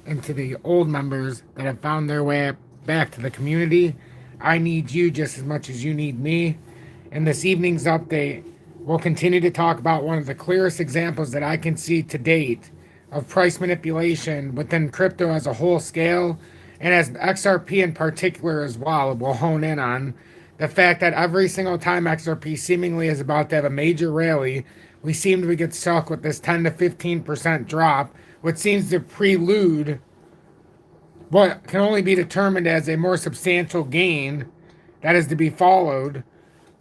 and to the old members that have found their way back to the community. I need you just as much as you need me. In this evening's update, we'll continue to talk about one of the clearest examples that I can see to date of price manipulation within crypto as a whole scale, and as XRP in particular as well. We'll hone in on the fact that every single time XRP seemingly is about to have a major rally, we seem to get stuck with this 10 to 15% drop, which seems to prelude what can only be determined as a more substantial gain that is to be followed.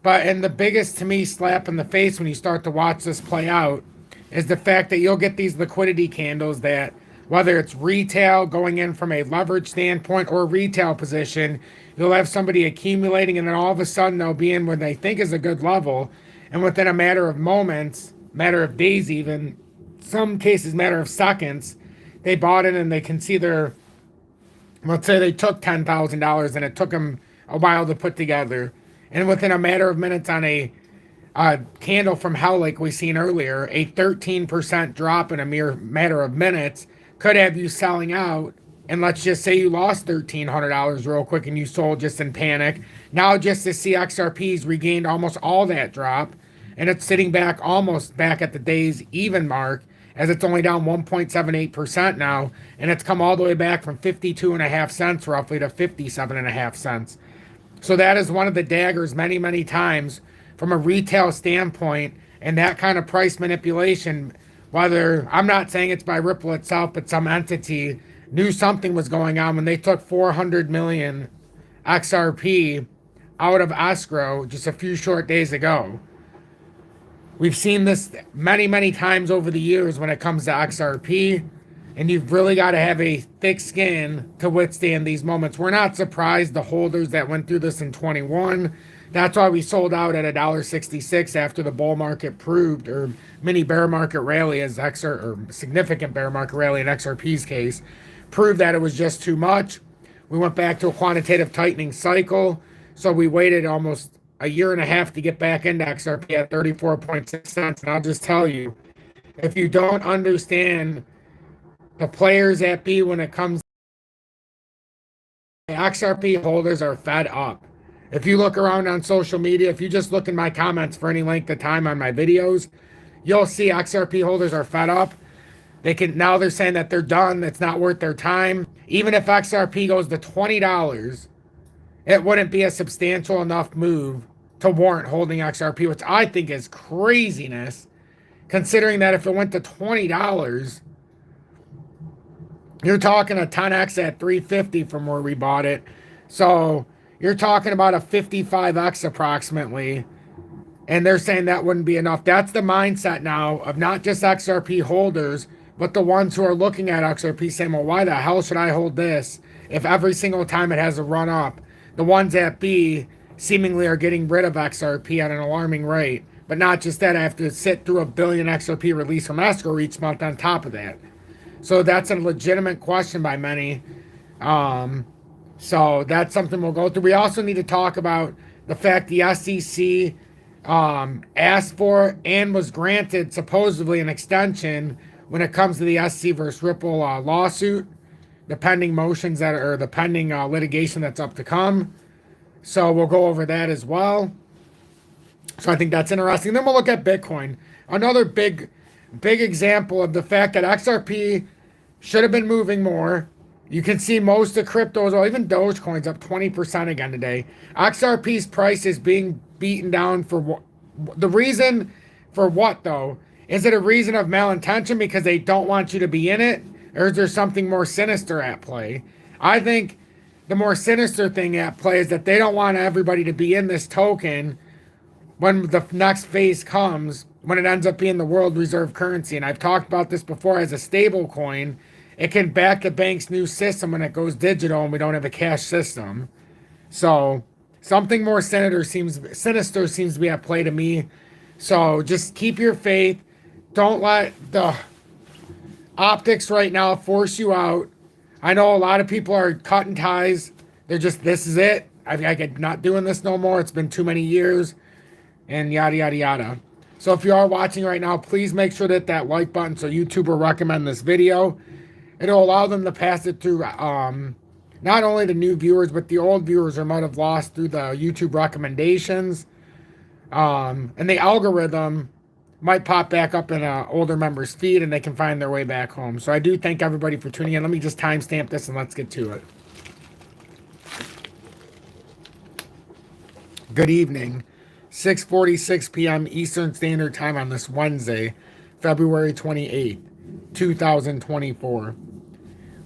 But and the biggest to me slap in the face when you start to watch this play out is the fact that you'll get these liquidity candles that, whether it's retail going in from a leverage standpoint or retail position, you'll have somebody accumulating and then all of a sudden they'll be in what they think is a good level, and within a matter of moments, matter of days, even some cases matter of seconds, they bought it and they can see their, let's say they took $10,000 and it took them a while to put together, and within a matter of minutes on a candle from hell like we seen earlier, a 13% drop in a mere matter of minutes could have you selling out. And let's just say you lost $1,300 real quick and you sold just in panic. Now just to see XRP's regained almost all that drop, and it's sitting back almost back at the day's even mark, as it's only down 1.78% now, and it's come all the way back from 52.5 cents roughly to 57.5 cents. So that is one of the daggers many, many times from a retail standpoint, and that kind of price manipulation, whether, I'm not saying it's by Ripple itself, but some entity knew something was going on when they took 400 million XRP out of escrow just a few short days ago. We've seen this many, many times over the years when it comes to XRP, and you've really got to have a thick skin to withstand these moments. We're not surprised the holders that went through this in 21. That's why we sold out at $1.66 after the bull market proved, or mini bear market rally as or significant bear market rally in XRP's case, proved that it was just too much. We went back to a quantitative tightening cycle, so we waited almost a year and a half to get back into XRP at 34.6 cents. And I'll just tell you, if you don't understand the players at B when it comes to XRP, holders are fed up. If you look around on social media, if you just look in my comments for any length of time on my videos, you'll see XRP holders are fed up. Now they're saying that they're done. It's not worth their time. Even if XRP goes to $20, it wouldn't be a substantial enough move to warrant holding XRP, which I think is craziness, considering that if it went to $20, you're talking a 10x at 350 from where we bought it. So you're talking about a 55x approximately. And they're saying that wouldn't be enough. That's the mindset now of not just XRP holders, but the ones who are looking at XRP saying, well, why the hell should I hold this if every single time it has a run up? The ones at B seemingly are getting rid of XRP at an alarming rate. But not just that, I have to sit through 1 billion XRP release from escrow each month on top of that. So that's a legitimate question by many. So that's something we'll go through. We also need to talk about the fact the SEC asked for and was granted supposedly an extension when it comes to the SEC versus Ripple lawsuit, the pending motions that are, or the pending litigation that's up to come. So we'll go over that as well. So I think that's interesting. Then we'll look at Bitcoin. Another big example of the fact that XRP should have been moving more. You can see most of cryptos, or even Dogecoin's up 20% again today. XRP's price is being beaten down for the reason for what, though? Is it a reason of malintention because they don't want you to be in it? Or is there something more sinister at play? I think the more sinister thing at play is that they don't want everybody to be in this token when the next phase comes, when it ends up being the world reserve currency. And I've talked about this before as a stable coin. It can back the bank's new system when it goes digital and we don't have a cash system. So something more sinister seems to be at play to me. So just keep your faith. Don't let the optics right now force you out. I know a lot of people are cutting ties. They're just, this is it. I'm not doing this no more. It's been too many years and yada, yada, yada. So if you are watching right now, please make sure to hit that like button so YouTube will recommend this video. It'll allow them to pass it through not only the new viewers, but the old viewers who might have lost through the YouTube recommendations. And the algorithm might pop back up in an older member's feed and they can find their way back home. So I do thank everybody for tuning in. Let me just timestamp this and let's get to it. Good evening. 6:46 p.m. Eastern Standard Time on this Wednesday, February 28th, 2024.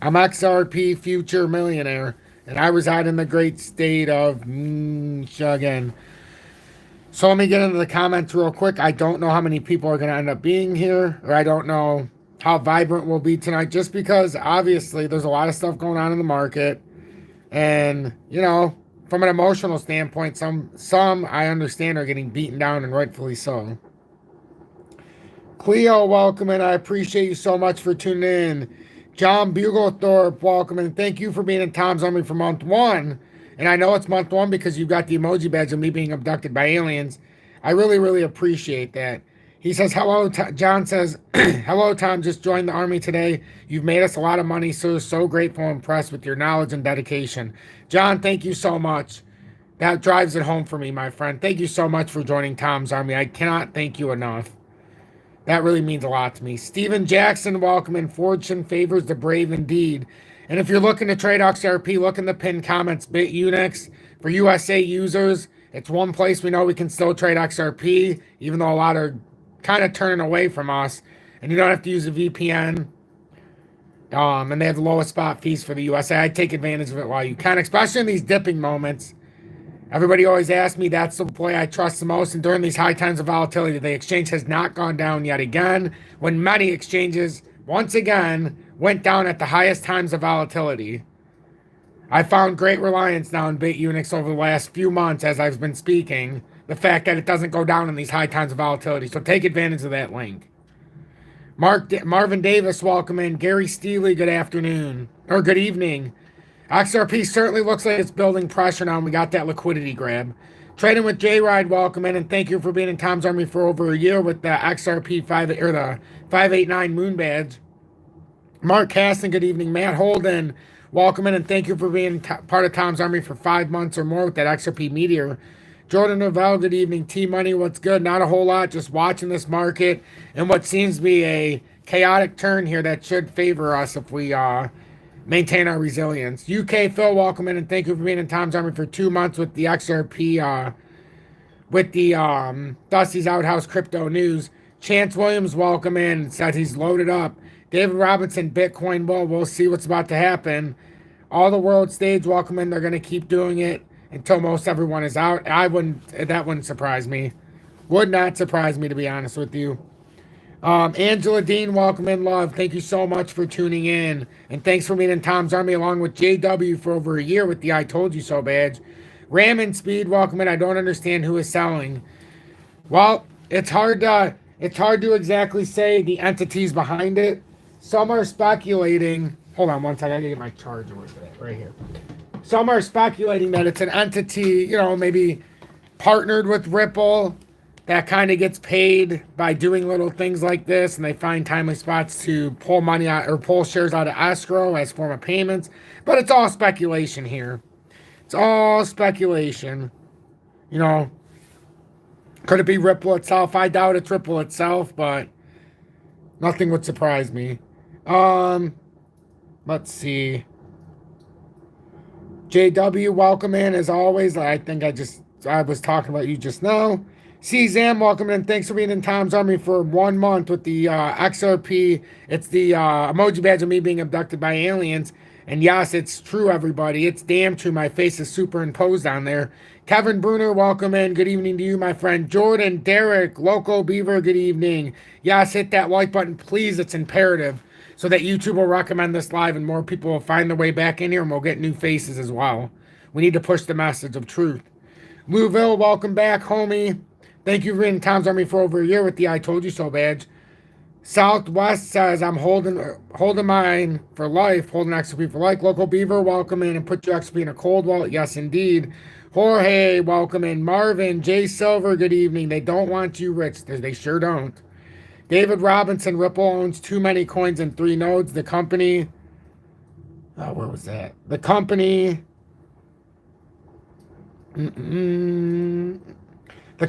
I'm XRP Future Millionaire, and I reside in the great state of Michigan. So let me get into the comments real quick. I don't know how many people are going to end up being here, or I don't know how vibrant we'll be tonight, just because obviously there's a lot of stuff going on in the market. And, you know, from an emotional standpoint, some I understand are getting beaten down, and rightfully so. Cleo, welcome, and I appreciate you so much for tuning in. John Buglethorpe, welcome, and thank you for being in Tom's Army for month 1. And I know it's month 1 because you got the emoji badge of me being abducted by aliens. I really, really appreciate that. He says, hello, John says, hello, Tom, just joined the Army today. You've made us a lot of money, so grateful and impressed with your knowledge and dedication. John, thank you so much. That drives it home for me, my friend. Thank you so much for joining Tom's Army. I cannot thank you enough. That really means a lot to me. Steven Jackson, welcome, and fortune favors the brave indeed. And if you're looking to trade XRP, look in the pinned comments, BITUNIX. For USA users, it's one place we know we can still trade XRP, even though a lot are kind of turning away from us. And you don't have to use a VPN. And they have the lowest spot fees for the USA. I'd take advantage of it while you can, especially in these dipping moments. Everybody always asks me, that's the play I trust the most. And during these high times of volatility, the exchange has not gone down yet again, when many exchanges, once again, went down at the highest times of volatility. I found great reliance now in BITUNIX over the last few months as I've been speaking. The fact that it doesn't go down in these high times of volatility. So take advantage of that link. Marvin Davis, welcome in. Gary Steely, good afternoon. Or good evening. XRP certainly looks like it's building pressure now, and we got that liquidity grab. Trading with J-Ride, welcome in, and thank you for being in Tom's Army for over a year with the XRP 589 Moon Badge. Mark Caston, good evening. Matt Holden, welcome in, and thank you for being part of Tom's Army for 5 months or more with that XRP Meteor. Jordan Novell, good evening. T-Money, what's good? Not a whole lot, just watching this market and what seems to be a chaotic turn here that should favor us if we maintain our resilience. UK Phil, welcome in, and thank you for being in Tom's Army for 2 months with the XRP, with the Dusty's Outhouse Crypto News. Chance Williams, welcome in, says he's loaded up. David Robinson, Bitcoin, well, we'll see what's about to happen. All the world stage, welcome in. They're going to keep doing it until most everyone is out. That wouldn't surprise me. Would not surprise me, to be honest with you. Angela Dean, welcome in, love. Thank you so much for tuning in. And thanks for being in Tom's Army along with JW for over a year with the I Told You So badge. Ram and Speed, welcome in. I don't understand who is selling. Well, it's hard to exactly say the entities behind it. Some are speculating. Hold on one second. I gotta get my charger with it right here. Some are speculating that it's an entity, you know, maybe partnered with Ripple, that kind of gets paid by doing little things like this, and they find timely spots to pull money out or pull shares out of escrow as form of payments. But it's all speculation here. It's all speculation. You know, could it be Ripple itself? I doubt it's Ripple itself, but nothing would surprise me. Let's see. JW, welcome in as always. I think I was talking about you just now. CZAM, welcome in. Thanks for being in Tom's Army for 1 month with the XRP. It's the emoji badge of me being abducted by aliens. And yes, it's true, everybody. It's damn true. My face is superimposed on there. Kevin Bruner, welcome in. Good evening to you, my friend. Jordan, Derek, Loco Beaver, good evening. Yes, hit that like button, please. It's imperative so that YouTube will recommend this live and more people will find their way back in here and we'll get new faces as well. We need to push the message of truth. Louisville, welcome back, homie. Thank you for being in Tom's Army for over a year with the I Told You So badge. Southwest says, I'm holding mine for life, holding XRP for life. Local Beaver, welcome in and put your XRP in a cold wallet. Yes, indeed. Jorge, welcome in. Marvin, Jay Silver, good evening. They don't want you rich. They sure don't. David Robinson, Ripple owns too many coins and 3 nodes. The company Where was that? The company. The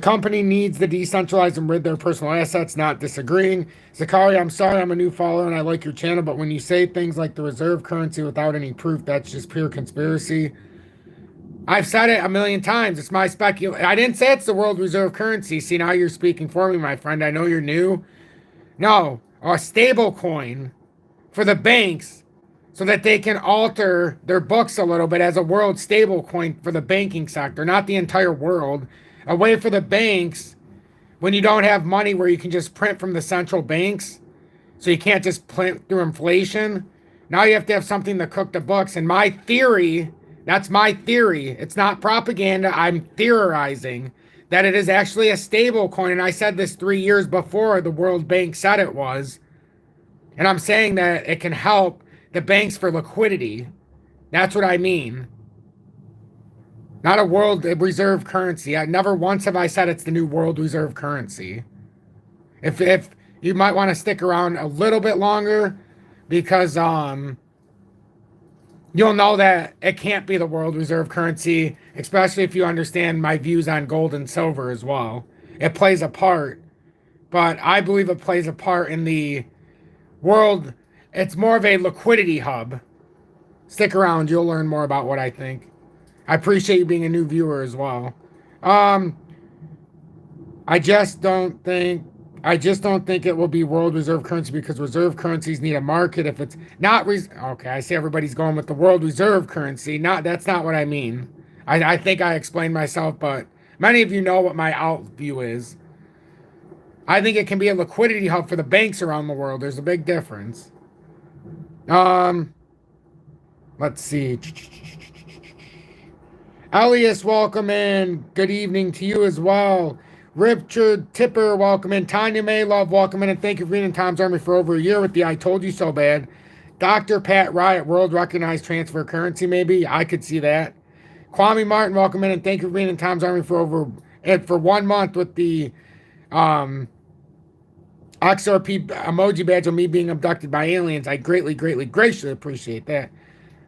company needs to decentralize and rid their personal assets, not disagreeing. Zakaria, I'm sorry I'm a new follower and I like your channel, but when you say things like the reserve currency without any proof, that's just pure conspiracy. I've said it a million times. It's my speculation. I didn't say it's the world reserve currency. See, now you're speaking for me, my friend. I know you're new. No, a stable coin for the banks so that they can alter their books a little bit as a world stable coin for the banking sector, not the entire world. A way for the banks when you don't have money where you can just print from the central banks, so you can't just print through inflation. Now you have to have something to cook the books. And my theory, that's my theory. It's not propaganda. I'm theorizing that it is actually a stable coin. And I said this 3 years before the World Bank said it was. And I'm saying that it can help the banks for liquidity. That's what I mean. Not a world reserve currency. Never once have I said it's the new world reserve currency. If you might want to stick around a little bit longer, because you'll know that it can't be the world reserve currency, especially if you understand my views on gold and silver as well. It plays a part, but I believe it plays a part in the world. It's more of a liquidity hub. Stick around, you'll learn more about what I think. I appreciate you being a new viewer as well. I just don't think it will be world reserve currency because reserve currencies need a market. If it's not okay, I see everybody's going with the world reserve currency. That's not what I mean. I think I explained myself, but many of you know what my out view is. I think it can be a liquidity hub for the banks around the world. There's a big difference. Let's see. Elias, welcome in. Good evening to you as well. Richard Tipper, welcome in. Tanya Maylove, welcome in. And thank you for being in Tom's Army for over a year with the I Told You So Bad. Dr. Pat Riot, world recognized transfer currency, maybe. I could see that. Kwame Martin, welcome in. And thank you for being in Tom's Army for 1 month with the XRP emoji badge of me being abducted by aliens. I greatly, graciously appreciate that.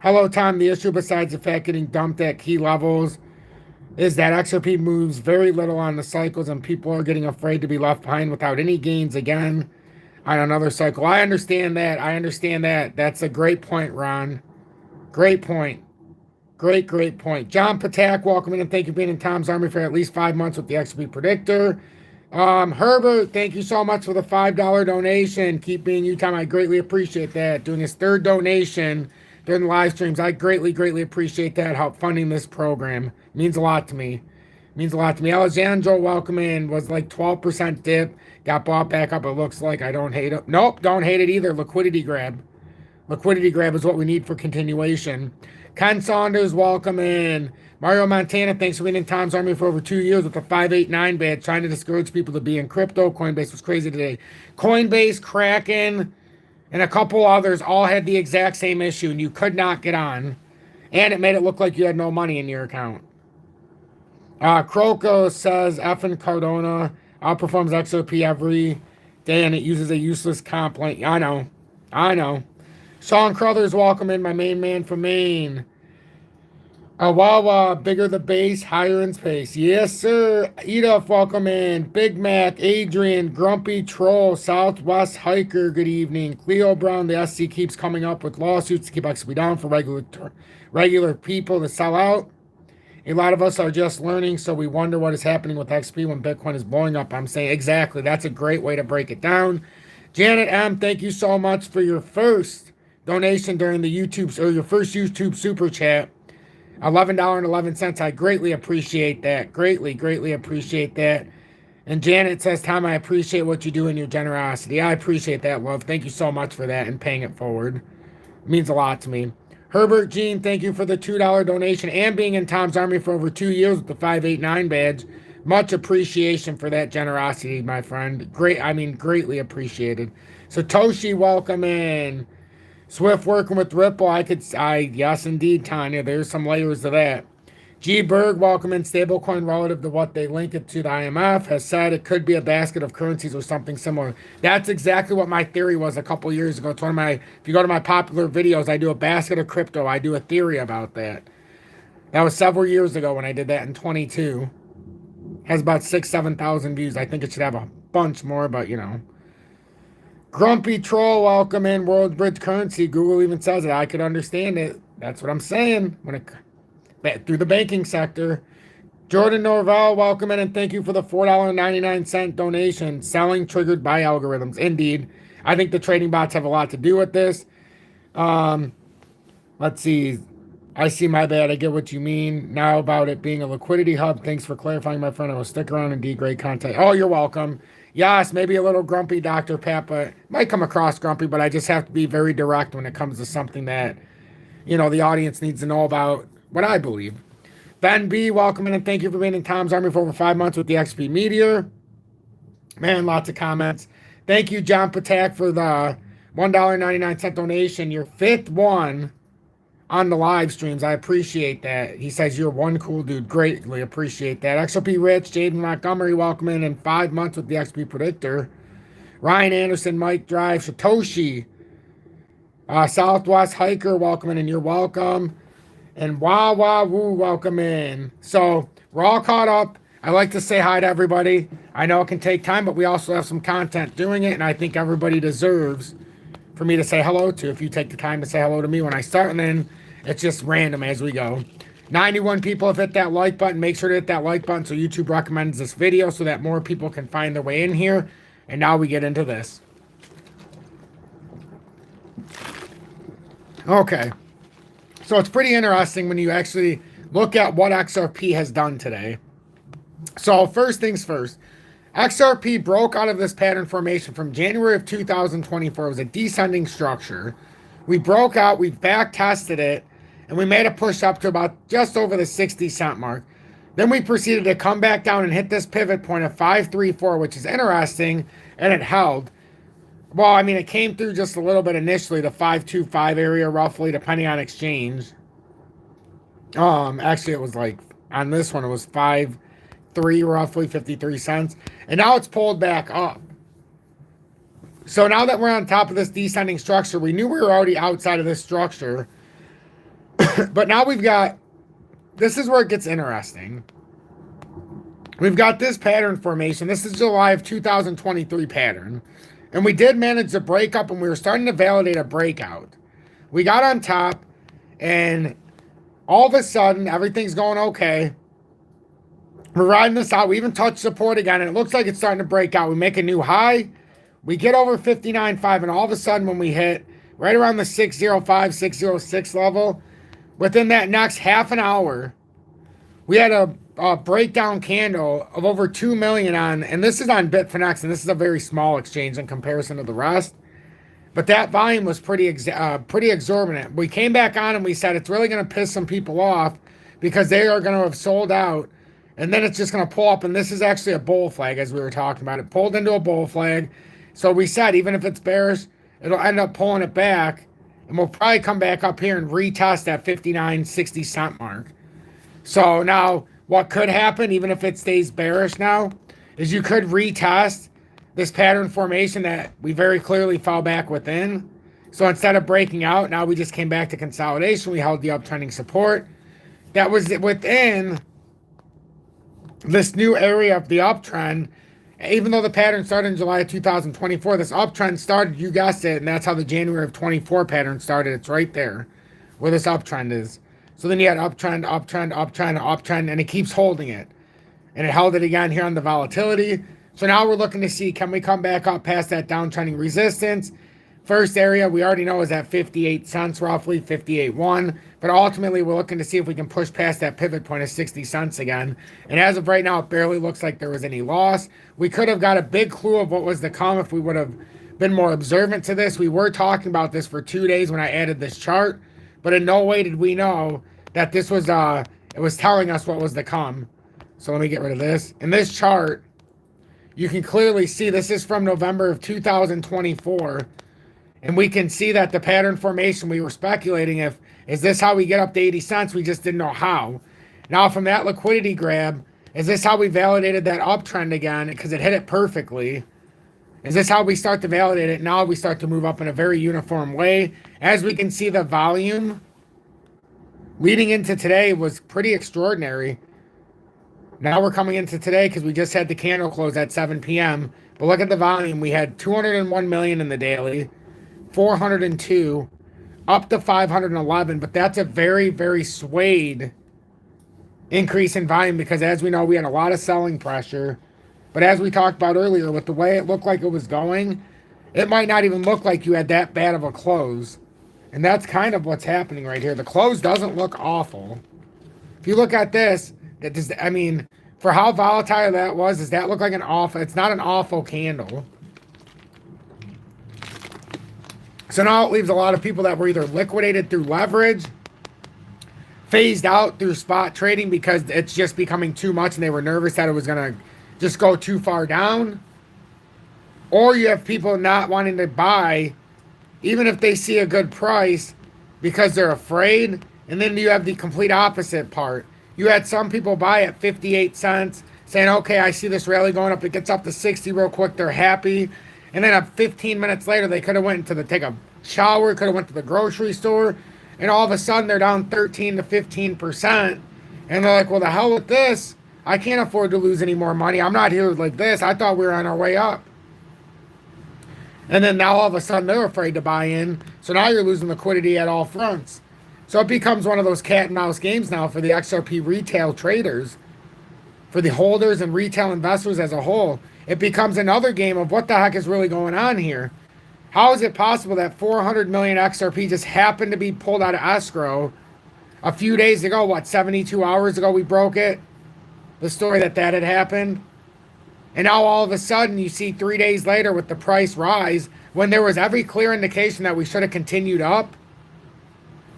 Hello, Tom. The issue, besides the fact getting dumped at key levels, is that XRP moves very little on the cycles and people are getting afraid to be left behind without any gains again on another cycle. I understand that. That's a great point, Ron. Great point. Great point. John Patak, welcome in and thank you for being in Tom's Army for at least 5 months with the XRP Predictor. Herbert, thank you so much for the $5 donation. Keep being you, Tom. I greatly appreciate that. Doing his 3rd donation during the live streams. I greatly appreciate that. Help funding this program. Means a lot to me. Alejandro, welcome in. Was like 12% dip. Got bought back up. It looks like. I don't hate it. Nope, don't hate it either. Liquidity grab. Liquidity grab is what we need for continuation. Ken Saunders, welcome in. Mario Montana, thanks for being in Tom's Army for over 2 years with a 589 badge, trying to discourage people to be in crypto. Coinbase was crazy today. Coinbase, Kraken, and a couple others all had the exact same issue, and you could not get on. And it made it look like you had no money in your account. Croco says, F and Cardona outperforms XOP every day, and it uses a useless comp. I know. Sean Crothers, welcome in, my main man from Maine. Bigger the base, higher in space. Yes, sir. Edith, welcome in. Big Mac, Adrian, Grumpy Troll, Southwest Hiker, good evening. Cleo Brown, the SC keeps coming up with lawsuits to keep XP down for regular people to sell out. A lot of us are just learning, so we wonder what is happening with XP when Bitcoin is blowing up. I'm saying exactly. That's a great way to break it down. Janet M., thank you so much for your first donation during the your first YouTube super chat. $11.11. I greatly appreciate that. Greatly appreciate that. And Janet says, Tom, I appreciate what you do and your generosity. I appreciate that, love. Thank you so much for that and paying it forward. It means a lot to me. Herbert Jean, thank you for the $2 donation and being in Tom's Army for over 2 years with the 589 badge. Much appreciation for that generosity, my friend. Greatly appreciated. Satoshi, welcome in. Swift working with Ripple. Yes, indeed, Tanya. There's some layers to that. G. Berg, welcome in. Stablecoin relative to what they link it to the IMF, has said it could be a basket of currencies or something similar. That's exactly what my theory was a couple years ago. It's one of my, if you go to my popular videos, I do a basket of crypto. I do a theory about that. That was several years ago when I did that in 22. Has about 7,000 views. I think it should have a bunch more, but you know. Grumpy Troll, welcome in. World Bridge Currency. Google even says it. I could understand it. That's what I'm saying. When it through the banking sector. Jordan Norvell, welcome in and thank you for the $4.99 donation. Selling triggered by algorithms. Indeed. I think the trading bots have a lot to do with this. Let's see. I see, my bad. I get what you mean. Now about it being a liquidity hub. Thanks for clarifying, my friend. I will stick around and do great content. Oh, you're welcome. Yes, maybe a little grumpy, Dr. Pat, but might come across grumpy, but I just have to be very direct when it comes to something that, you know, the audience needs to know about what I believe. Ben B, welcome in and thank you for being in Tom's Army for over 5 months with the XP Meteor. Man, lots of comments. Thank you, John Patak, for the $1.99 donation. Your fifth one on the live streams. I appreciate that. He says you're one cool dude. Greatly appreciate that. XOP Rich, Jaden Montgomery, welcome in 5 months with the XP Predictor. Ryan Anderson, Mike Drive, Satoshi, Southwest Hiker, welcome in and you're welcome. And Wah Wah Woo, welcome in. So we're all caught up. I like to say hi to everybody. I know it can take time, but we also have some content doing it, and I think everybody deserves for me to say hello to. If you take the time to say hello to me when I start, and then it's just random as we go. 91 people have hit that like button. Make sure to hit that like button so YouTube recommends this video so that more people can find their way in here. And now we get into this. Okay. So it's pretty interesting when you actually look at what XRP has done today. So first things first, XRP broke out of this pattern formation from January of 2024. It was a descending structure. We broke out, we back tested it, and we made a push up to about just over the 60 cent mark. Then we proceeded to come back down and hit this pivot point of 534, which is interesting, and it held. Well, I mean, it came through just a little bit initially, the 525 area roughly, depending on exchange. Actually, it was like, on this one, it was 5.3 roughly, 53 cents. And now it's pulled back up. So now that we're on top of this descending structure, we knew we were already outside of this structure. But now we've got, this is where it gets interesting. We've got this pattern formation. This is July of 2023 pattern. And we did manage to break up, and we were starting to validate a breakout. We got on top, and all of a sudden, everything's going okay. We're riding this out. We even touched support again, and it looks like it's starting to break out. We make a new high. We get over 59.5, and all of a sudden, when we hit right around the 605, 606 level, within that next half an hour, we had a breakdown candle of over 2 million on, and this is on BITUNIX, and this is a very small exchange in comparison to the rest. But that volume was pretty exorbitant. We came back on and we said it's really going to piss some people off because they are going to have sold out, and then it's just going to pull up, and this is actually a bull flag as we were talking about. It pulled into a bull flag. So we said even if it's bearish, it'll end up pulling it back, and we'll probably come back up here and retest that 59.60 cent mark. So now what could happen, even if it stays bearish now, is you could retest this pattern formation that we very clearly fell back within. So instead of breaking out, now we just came back to consolidation. We held the uptrending support that was within this new area of the uptrend. Even though the pattern started in July of 2024, this uptrend started, you guessed it, and that's how the January of 24 pattern started. It's right there where this uptrend is. So then you had uptrend, uptrend, uptrend, uptrend, and it keeps holding it. And it held it again here on the volatility. So now we're looking to see, can we come back up past that downtrending resistance? First area we already know is at 58 cents roughly, 58.1. But ultimately we're looking to see if we can push past that pivot point of 60 cents again. And as of right now, it barely looks like there was any loss. We could have got a big clue of what was to come if we would have been more observant to this. We were talking about this for 2 days when I added this chart. But in no way did we know that this was, it was telling us what was to come. So let me get rid of this. In this chart, you can clearly see this is from November of 2024. And we can see that the pattern formation we were speculating if, is this how we get up to 80 cents? We just didn't know how. Now from that liquidity grab, is this how we validated that uptrend again? Because it hit it perfectly. Is this how we start to validate it? Now we start to move up in a very uniform way. As we can see, the volume leading into today was pretty extraordinary. Now we're coming into today because we just had the candle close at 7 p.m. But look at the volume. We had 201 million in the daily, 402, up to 511. But that's a very, very swayed increase in volume because, as we know, we had a lot of selling pressure. But as we talked about earlier, with the way it looked like it was going, it might not even look like you had that bad of a close. And that's kind of what's happening right here. The close doesn't look awful. If you look at this, that does, I mean, for how volatile that was, does that look like an awful? It's not an awful candle. So now it leaves a lot of people that were either liquidated through leverage, phased out through spot trading because it's just becoming too much and they were nervous that it was going to just go too far down. Or you have people not wanting to buy even if they see a good price because they're afraid. And then you have the complete opposite part. You had some people buy at 58 cents saying, okay, I see this rally going up. It gets up to 60 real quick. They're happy. And then 15 minutes later, they could have went to take a shower, could have went to the grocery store. And all of a sudden, they're down 13 to 15%. And they're like, well, the hell with this. I can't afford to lose any more money. I'm not here like this. I thought we were on our way up. And then now all of a sudden, they're afraid to buy in. So now you're losing liquidity at all fronts. So it becomes one of those cat and mouse games now for the XRP retail traders, for the holders and retail investors as a whole. It becomes another game of what the heck is really going on here. How is it possible that 400 million XRP just happened to be pulled out of escrow a few days ago? What, 72 hours ago we broke it? The story that had happened. And now all of a sudden you see 3 days later with the price rise when there was every clear indication that we should have continued up.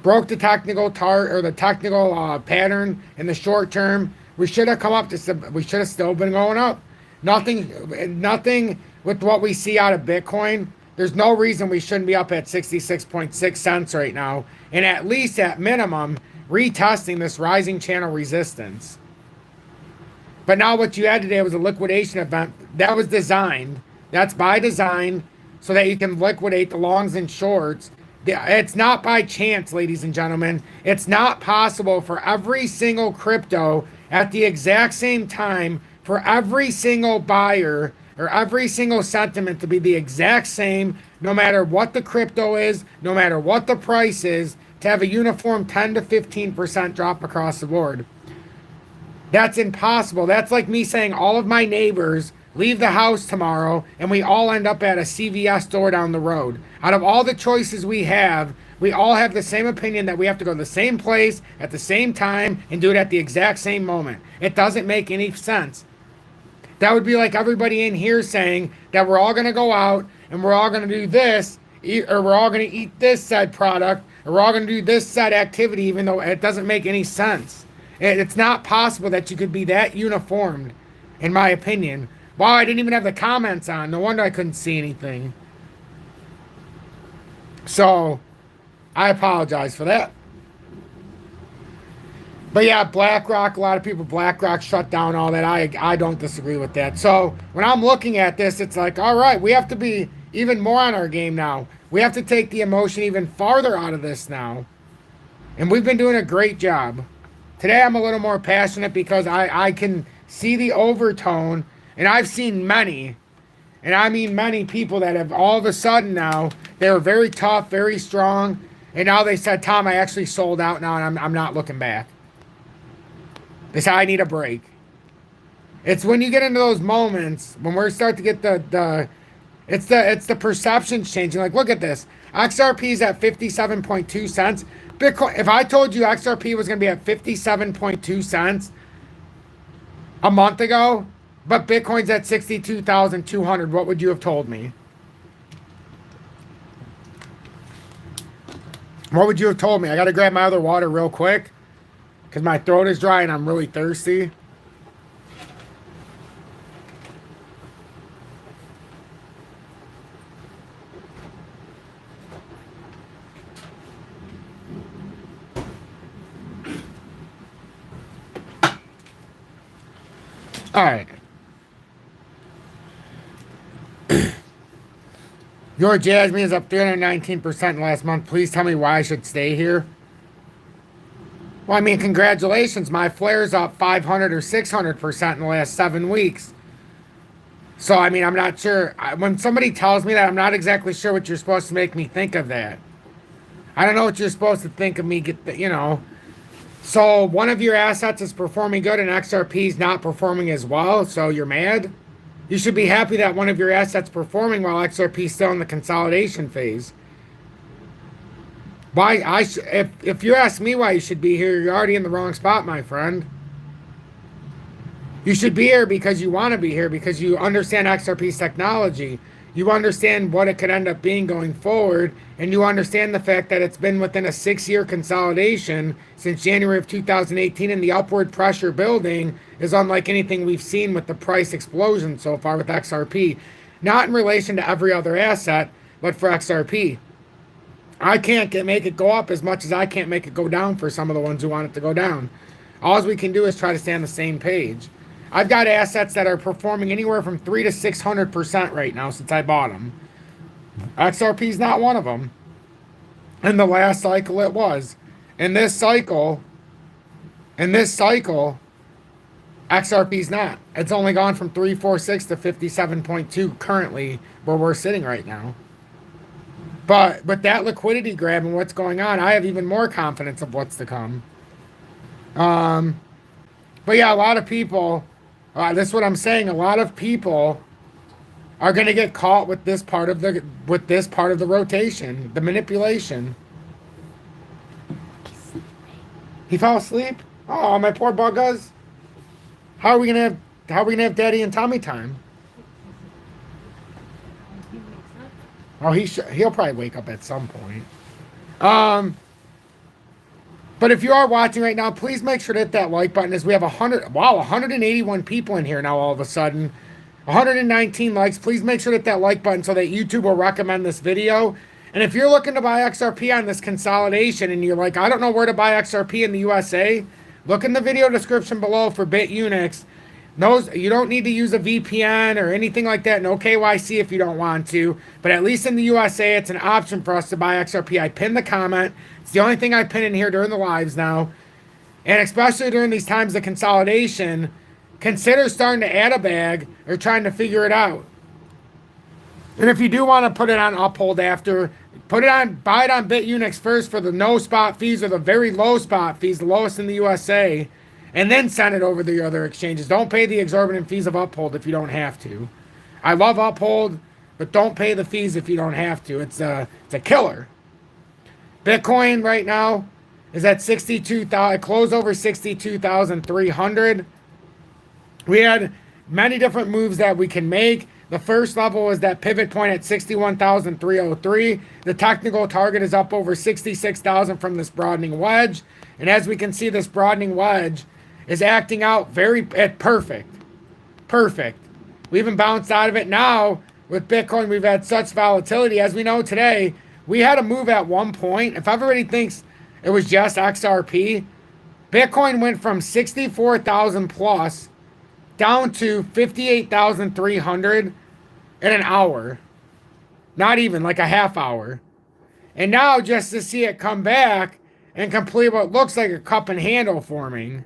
Broke the technical technical pattern in the short term. We should have come up to. We should have still been going up. Nothing with what we see out of Bitcoin. There's no reason we shouldn't be up at 66.6 cents right now, and at least at minimum retesting this rising channel resistance. But now what you had today was a liquidation event that was designed. That's by design, so that you can liquidate the longs and shorts. It's not by chance, ladies and gentlemen. It's not possible for every single crypto at the exact same time for every single buyer or every single sentiment to be the exact same, no matter what the crypto is, no matter what the price is, to have a uniform 10 to 15% drop across the board. That's impossible. That's like me saying all of my neighbors leave the house tomorrow and we all end up at a CVS store down the road. Out of all the choices we all have the same opinion that we have to go to the same place at the same time and do it at the exact same moment. It doesn't make any sense. That would be like everybody in here saying that we're all going to go out and we're all going to do this, or we're all going to eat this said product, or we're all going to do this said activity, even though it doesn't make any sense. It's not possible that you could be that uniformed, in my opinion. Wow, I didn't even have the comments on. No wonder I couldn't see anything. So, I apologize for that. But yeah, BlackRock, a lot of people, BlackRock shut down all that. I don't disagree with that. So, when I'm looking at this, it's like, all right, we have to be even more on our game now. We have to take the emotion even farther out of this now. And we've been doing a great job. Today, I'm a little more passionate because I can see the overtone. And I've seen many, and I mean many people that have all of a sudden now, they were very tough, very strong, and now they said, Tom, I actually sold out now, and I'm not looking back. They said, I need a break. It's when you get into those moments, when we start to get it's the perceptions changing. Like, look at this. XRP is at 57.2 cents. Bitcoin, if I told you XRP was going to be at 57.2 cents a month ago, but Bitcoin's at 62,200, what would you have told me? What would you have told me? I got to grab my other water real quick because my throat is dry and I'm really thirsty. All right. Your Jasmine is up 319% last month. Please tell me why I should stay here. Well, I mean, congratulations. My Flare's up 500 or 600% in the last 7 weeks. So, I mean, I'm not sure. When somebody tells me that, I'm not exactly sure what you're supposed to make me think of that. I don't know what you're supposed to think of me, So, one of your assets is performing good and XRP is not performing as well, so you're mad? You should be happy that one of your assets performing while XRP is still in the consolidation phase. If you ask me why you should be here, you're already in the wrong spot, my friend. You should be here because you want to be here, because you understand XRP's technology. You understand what it could end up being going forward, and you understand the fact that it's been within a 6-year consolidation since January of 2018, and the upward pressure building is unlike anything we've seen with the price explosion so far with XRP. Not in relation to every other asset, but for XRP. I can't make it go up as much as I can't make it go down for some of the ones who want it to go down. All we can do is try to stay on the same page. I've got assets that are performing anywhere from 300 to 600% right now since I bought them. XRP is not one of them. In the last cycle, it was. In this cycle, XRP is not. It's only gone from 346 to 57.2 currently, where we're sitting right now. But with that liquidity grab and what's going on, I have even more confidence of what's to come. But yeah, a lot of people, this is what I'm saying. A lot of people are going to get caught with this part of the rotation, the manipulation. He fell asleep. Oh, my poor buggas. How are we gonna have Daddy and Tommy time? Oh, he'll probably wake up at some point. But if you are watching right now, please make sure to hit that like button as we have 181 people in here now all of a sudden. 119 likes. Please make sure to hit that like button so that YouTube will recommend this video. And if you're looking to buy XRP on this consolidation and you're like, I don't know where to buy XRP in the USA, look in the video description below for BITUNIX. You don't need to use a VPN or anything like that. No KYC if you don't want to. But at least in the USA, it's an option for us to buy XRP. I pinned the comment. It's the only thing I pin in here during the lives now. And especially during these times of consolidation, consider starting to add a bag or trying to figure it out. And if you do want to put it on Uphold after, buy it on BITUNIX first for the no spot fees or the very low spot fees, the lowest in the USA. And then send it over to the other exchanges. Don't pay the exorbitant fees of Uphold if you don't have to. I love Uphold, but don't pay the fees if you don't have to. It's a killer. Bitcoin right now is at 62,000. Closed over 62,300. We had many different moves that we can make. The first level is that pivot point at 61,303. The technical target is up over 66,000 from this broadening wedge. And as we can see, this broadening wedge is acting out perfect. Perfect. We even bounced out of it. Now, with Bitcoin, we've had such volatility. As we know today, we had a move at one point. If everybody thinks it was just XRP, Bitcoin went from 64,000 plus down to 58,300 in an hour. Not even, like a half hour. And now, just to see it come back and complete what looks like a cup and handle forming.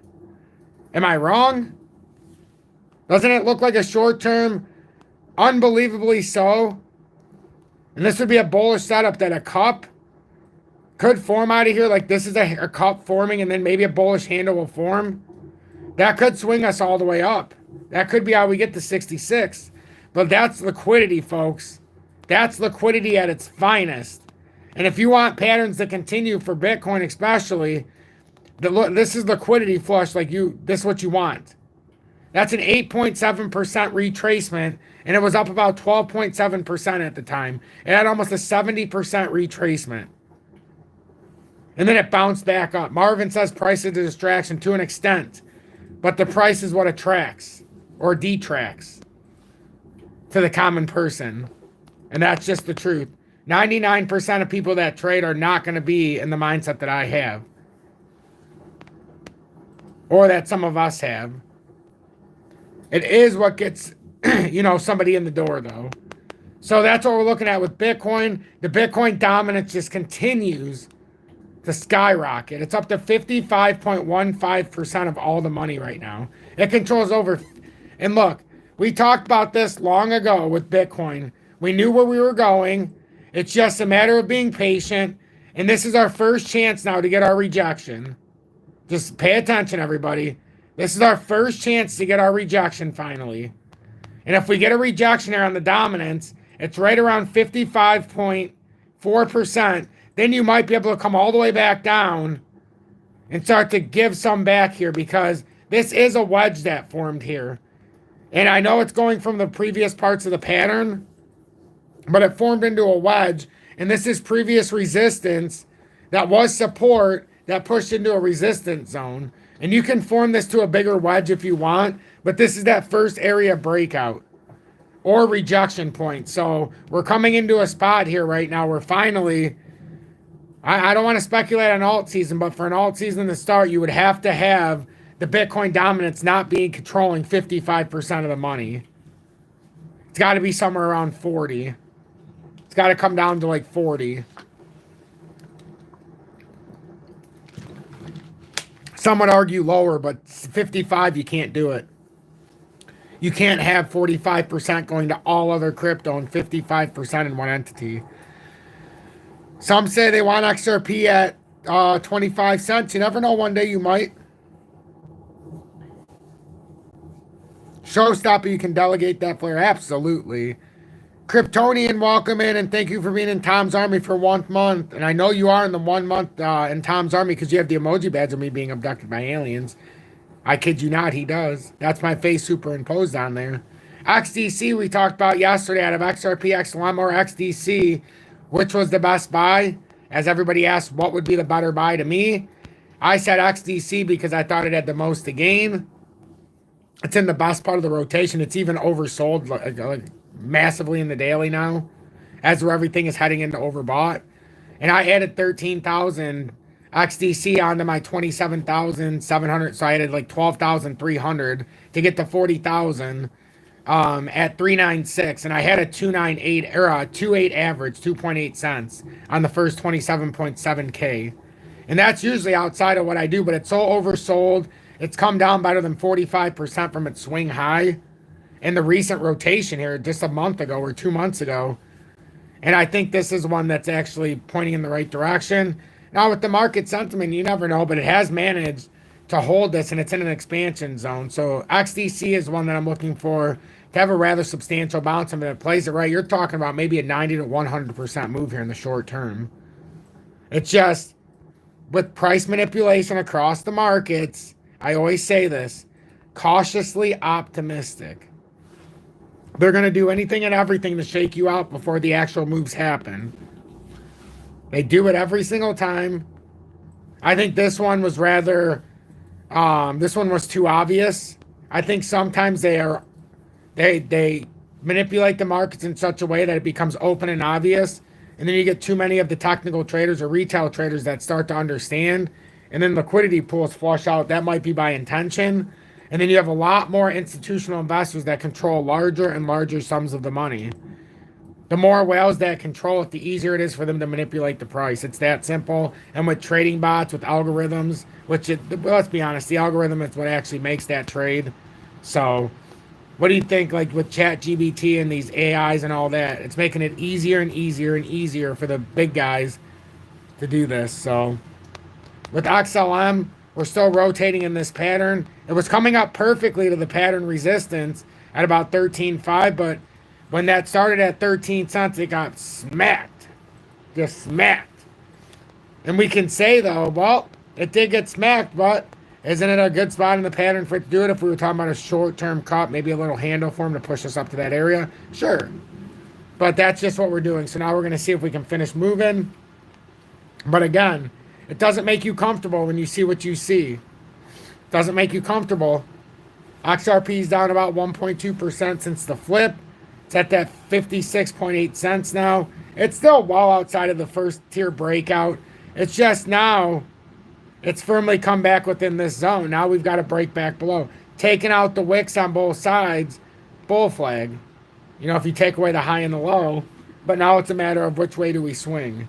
Am I wrong? Doesn't it look like a short-term, unbelievably so? And this would be a bullish setup that a cup could form out of here. Like this is a cup forming and then maybe a bullish handle will form. That could swing us all the way up. That could be how we get to 66. But that's liquidity, folks. That's liquidity at its finest. And if you want patterns to continue for Bitcoin especially, this is liquidity flush. This is what you want. That's an 8.7% retracement, and it was up about 12.7% at the time. It had almost a 70% retracement. And then it bounced back up. Marvin says price is a distraction to an extent, but the price is what attracts or detracts to the common person. And that's just the truth. 99% of people that trade are not going to be in the mindset that I have. Or that some of us have. It is what gets, somebody in the door, though. So that's what we're looking at with Bitcoin. The Bitcoin dominance just continues to skyrocket. It's up to 55.15% of all the money right now. It controls over. And look, we talked about this long ago with Bitcoin. We knew where we were going. It's just a matter of being patient. And this is our first chance now to get our rejection. Just pay attention, everybody. This is our first chance to get our rejection finally. And if we get a rejection here on the dominance, it's right around 55.4%. Then you might be able to come all the way back down and start to give some back here, because this is a wedge that formed here. And I know it's going from the previous parts of the pattern, but it formed into a wedge. And this is previous resistance that was support that pushed into a resistance zone. And you can form this to a bigger wedge if you want, but this is that first area breakout or rejection point. So we're coming into a spot here right now where finally, I don't want to speculate on alt season, but for an alt season to start, you would have to have the Bitcoin dominance not being controlling 55% of the money. It's got to be somewhere around 40. It's got to come down to like 40. Some would argue lower, but 55, you can't do it. You can't have 45% going to all other crypto and 55% in one entity. Some say they want XRP at 25 cents. You never know, one day you might. Showstopper, you can delegate that flare. Absolutely. Kryptonian, welcome in, and thank you for being in Tom's Army for 1 month. And I know you are in the 1 month in Tom's Army because you have the emoji badge of me being abducted by aliens. I kid you not, he does. That's my face superimposed on there. XDC, we talked about yesterday out of XRP, XLM, or XDC. Which was the best buy? As everybody asked, what would be the better buy to me? I said XDC because I thought it had the most to gain. It's in the best part of the rotation. It's even oversold like massively in the daily now, as where everything is heading into overbought. And I added 13,000 XDC onto my 27,700. So I added like 12,300 to get to 40,000. At 396, and I had a 298 or a 28 average, 2.8 cents on the first 27.7K. And that's usually outside of what I do, but it's so oversold. It's come down better than 45% from its swing high in the recent rotation here just a month ago or 2 months ago. And I think this is one that's actually pointing in the right direction. Now with the market sentiment, you never know, but it has managed to hold this, and it's in an expansion zone. So XDC is one that I'm looking for to have a rather substantial bounce. And if it plays it right, you're talking about maybe a 90 to 100% move here in the short term. It's just with price manipulation across the markets, I always say this, cautiously optimistic. They're going to do anything and everything to shake you out before the actual moves happen. They do it every single time. I think this one was rather... this one was too obvious. I think sometimes they manipulate the markets in such a way that it becomes open and obvious, and then you get too many of the technical traders or retail traders that start to understand, and then liquidity pools flush out. That might be by intention, and then you have a lot more institutional investors that control larger and larger sums of the money. The more whales that control it, the easier it is for them to manipulate the price. It's that simple. And with trading bots, with algorithms, let's be honest, the algorithm is what actually makes that trade. So what do you think, like with ChatGPT and these AIs and all that? It's making it easier and easier and easier for the big guys to do this. So with XLM, we're still rotating in this pattern. It was coming up perfectly to the pattern resistance at about 13.5, but when that started at 13 cents, it got smacked. Just smacked. And we can say, though, well, it did get smacked, but isn't it a good spot in the pattern for it to do it? If we were talking about a short-term cut, maybe a little handle for him to push us up to that area? Sure. But that's just what we're doing. So now we're going to see if we can finish moving. But again, it doesn't make you comfortable when you see what you see. It doesn't make you comfortable. XRP is down about 1.2% since the flip. It's at that 56.8 cents now. It's still well outside of the first tier breakout. It's just now, it's firmly come back within this zone. Now we've got to break back below. taking out the wicks on both sides, bull flag. You know, if you take away the high and the low. But now it's a matter of which way do we swing.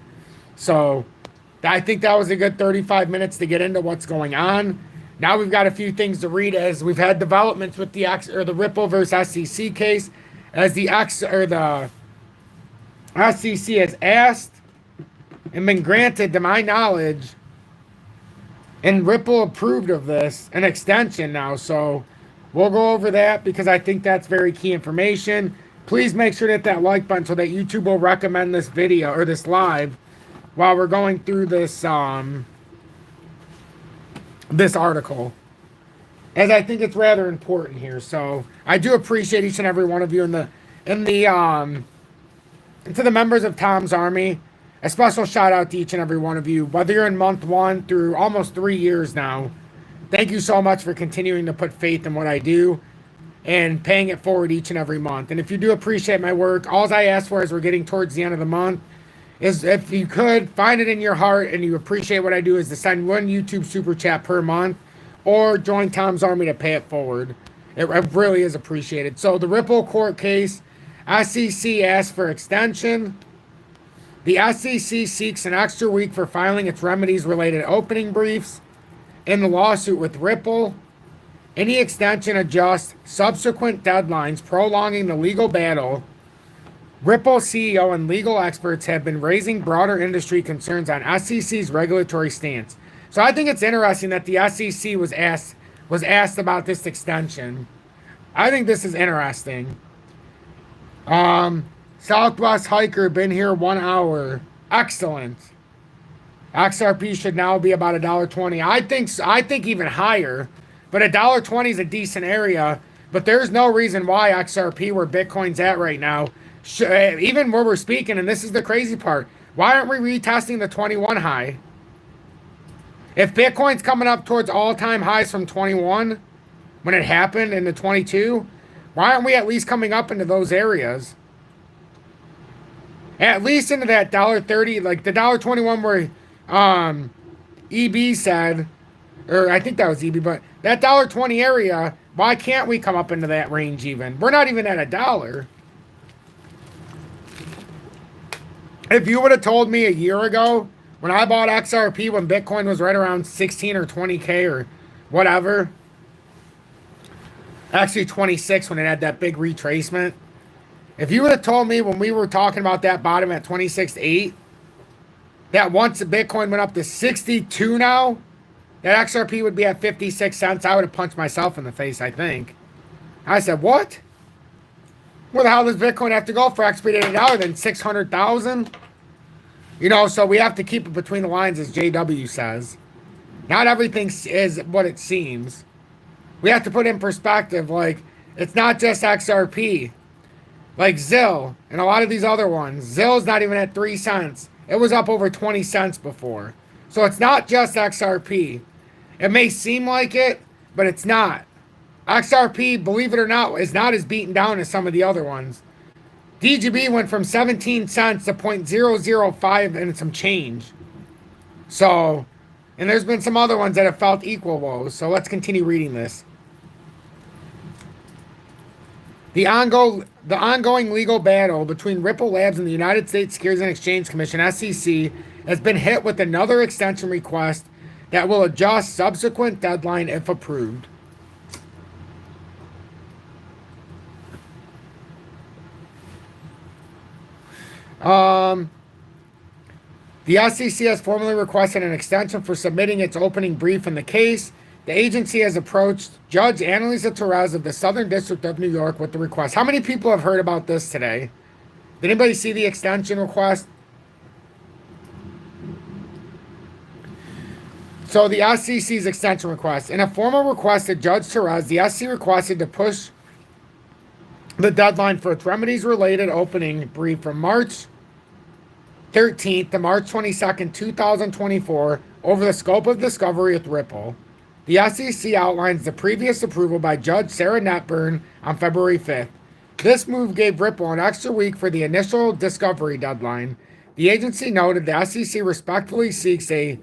So I think that was a good 35 minutes to get into what's going on. Now we've got a few things to read as we've had developments with the the Ripple versus SEC case, as the SEC has asked and been granted, to my knowledge, and Ripple approved of this, an extension now. So we'll go over that because I think that's very key information. Please make sure to hit that like button so that YouTube will recommend this video or this live while we're going through this this article, as I think it's rather important here. So I do appreciate each and every one of you to the members of Tom's Army. A special shout out to each and every one of you, whether you're in month 1 through almost 3 years now. Thank you so much for continuing to put faith in what I do and paying it forward each and every month. And if you do appreciate my work, all I ask for as we're getting towards the end of the month is, if you could find it in your heart and you appreciate what I do, is to send one YouTube super chat per month or join Tom's Army to pay it forward. It really is appreciated. So the Ripple court case, SEC asked for extension. The SEC seeks an extra week for filing its remedies-related opening briefs in the lawsuit with Ripple. Any extension adjusts subsequent deadlines, prolonging the legal battle. Ripple CEO and legal experts have been raising broader industry concerns on SEC's regulatory stance. So I think it's interesting that the SEC was asked about this extension. I think this is interesting. Southwest Hiker, been here 1 hour. Excellent. XRP should now be about $1.20. I think even higher, but $1.20 is a decent area. But there's no reason why XRP, where Bitcoin's at right now, even where we're speaking, and this is the crazy part, why aren't we retesting the 21 high? If Bitcoin's coming up towards all-time highs from 21, when it happened in the 22, why aren't we at least coming up into those areas? At least into that $1.30, like the $1.21 where EB said, or I think that was EB, but that $1.20 area, why can't we come up into that range even? We're not even at $1. If you would have told me a year ago, when I bought XRP, when Bitcoin was right around 16 or 20K or whatever, actually 26 when it had that big retracement, if you would have told me when we were talking about that bottom at 26.8, that once the Bitcoin went up to 62 now, that XRP would be at 56 cents, I would have punched myself in the face, I think. I said, what? Where the hell does Bitcoin have to go for XP to $8 than 600,000? You know, so we have to keep it between the lines, as JW says. Not everything is what it seems. We have to put in perspective, like, it's not just XRP. Like ZIL and a lot of these other ones. ZIL's not even at 3 cents. It was up over 20 cents before. So it's not just XRP. It may seem like it, but it's not. XRP, believe it or not, is not as beaten down as some of the other ones. DGB went from 17 cents to 0.005 and some change. So, and there's been some other ones that have felt equal woes. So let's continue reading this. The ongoing legal battle between Ripple Labs and the United States Securities and Exchange Commission, SEC, has been hit with another extension request that will adjust subsequent deadline if approved. The SEC has formally requested an extension for submitting its opening brief in the case. The agency has approached Judge Annalisa Torres of the Southern District of New York with the request. How many people have heard about this today? Did anybody see the extension request? So the SEC's extension request. In a formal request to Judge Torres, the SEC requested to push the deadline for its remedies-related opening brief from March 13th to March 22nd, 2024, over the scope of discovery with Ripple. The SEC outlines the previous approval by Judge Sarah Netburn on February 5th. This move gave Ripple an extra week for the initial discovery deadline. The agency noted the SEC respectfully seeks a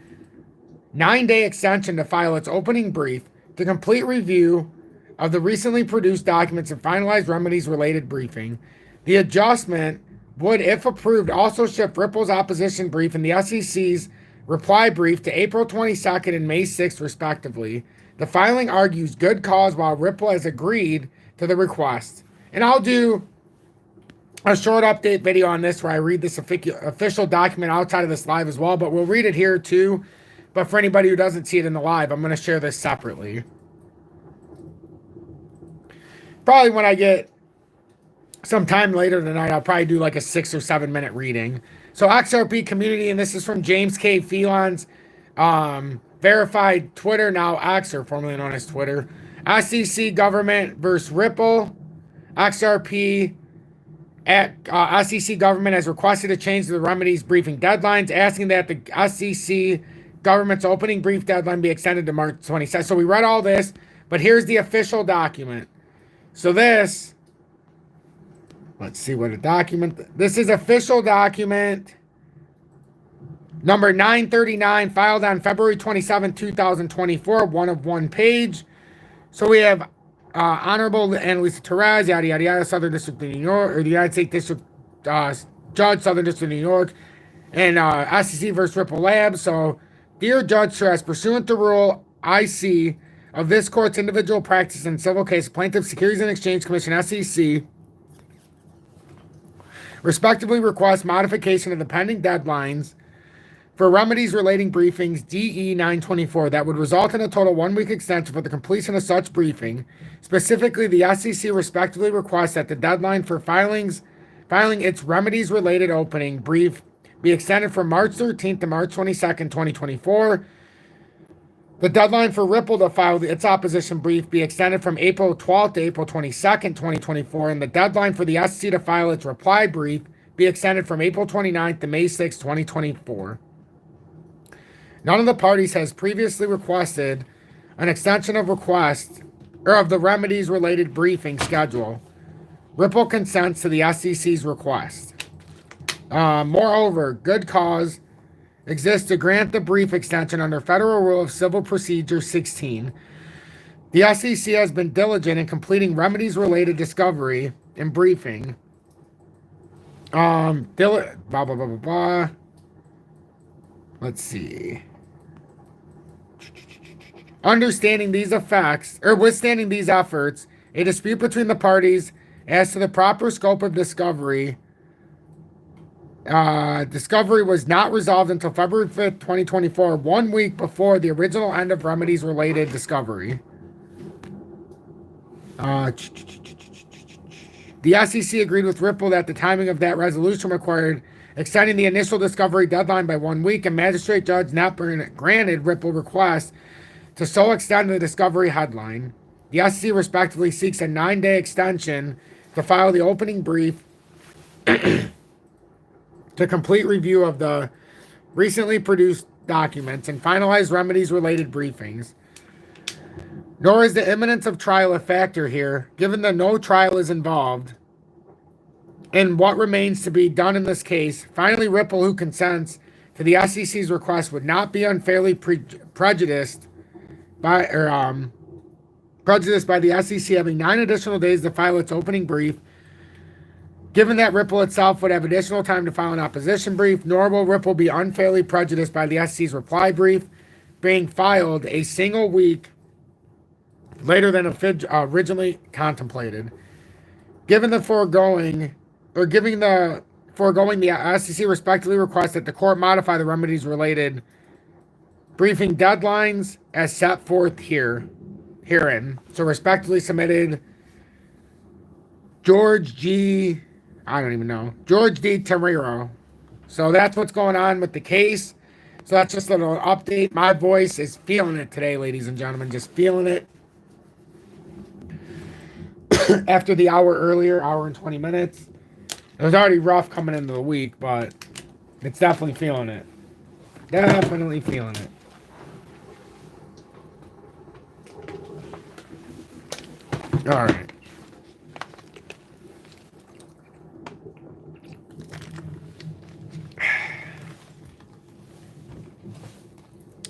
9-day extension to file its opening brief. The complete review of the recently produced documents and finalized remedies related briefing. The adjustment would, if approved, also shift Ripple's opposition brief and the SEC's reply brief to April 22nd and May 6th, respectively. The filing argues good cause while Ripple has agreed to the request. And I'll do a short update video on this where I read this official document outside of this live as well, but we'll read it here too. But for anybody who doesn't see it in the live, I'm going to share this separately. Probably when I get some time later tonight, I'll probably do like a 6 or 7 minute reading. So XRP community, and this is from James K. Phelan's verified Twitter, now X, or formerly known as Twitter. SEC government versus Ripple. XRP SEC government has requested a change to the remedies briefing deadlines, asking that the SEC government's opening brief deadline be extended to March 27th. So we read all this, but here's the official document. So this, let's see what a document. This is official document number 939, filed on February 27, 2024, one page. So we have Honorable Annalisa Therese, yada, yada, yada, Southern District of New York, or the United States District Judge, Southern District of New York, and SEC versus Ripple Labs. So, dear Judge Therese, pursuant to Rule IC of this court's individual practice in civil case, Plaintiff Securities and Exchange Commission, SEC, respectively request modification of the pending deadlines for remedies relating briefings DE 924 that would result in a total 1 week extension for the completion of such briefing. Specifically, the SEC respectively requests that the deadline for filing its remedies related opening brief be extended from March 13th to March 22nd, 2024. The deadline for Ripple to file its opposition brief be extended from April 12th to April 22nd, 2024, and the deadline for the SEC to file its reply brief be extended from April 29th to May 6th, 2024. None of the parties has previously requested an extension of request or of the remedies related briefing schedule. Ripple consents to the SEC's request. Moreover, good cause exists to grant the brief extension under Federal Rule of Civil Procedure 16. The SEC has been diligent in completing remedies related discovery and briefing. Let's see. Withstanding these efforts, a dispute between the parties as to the proper scope of discovery. Discovery was not resolved until February 5th, 2024, 1 week before the original end of remedies related discovery. The SEC agreed with Ripple that the timing of that resolution required extending the initial discovery deadline by 1 week, and Magistrate Judge Knepper granted Ripple request to so extend the discovery headline. The SEC respectively seeks a 9-day extension to file the opening brief to complete review of the recently produced documents and finalize remedies related briefings. Nor is the imminence of trial a factor here, given that no trial is involved in what remains to be done in this case. Finally, Ripple, who consents to the SEC's request, would not be unfairly prejudiced by the SEC having 9 additional days to file its opening brief, given that Ripple itself would have additional time to file an opposition brief. Nor will Ripple be unfairly prejudiced by the SEC's reply brief being filed a single week later than originally contemplated. Given the foregoing, the SEC respectively requests that the court modify the remedies related briefing deadlines as set forth herein. So respectively submitted George D. Terrero. So that's what's going on with the case. So that's just a little update. My voice is feeling it today, ladies and gentlemen, just feeling it. After the hour and 20 minutes. It was already rough coming into the week, but it's definitely feeling it. Definitely feeling it. All right.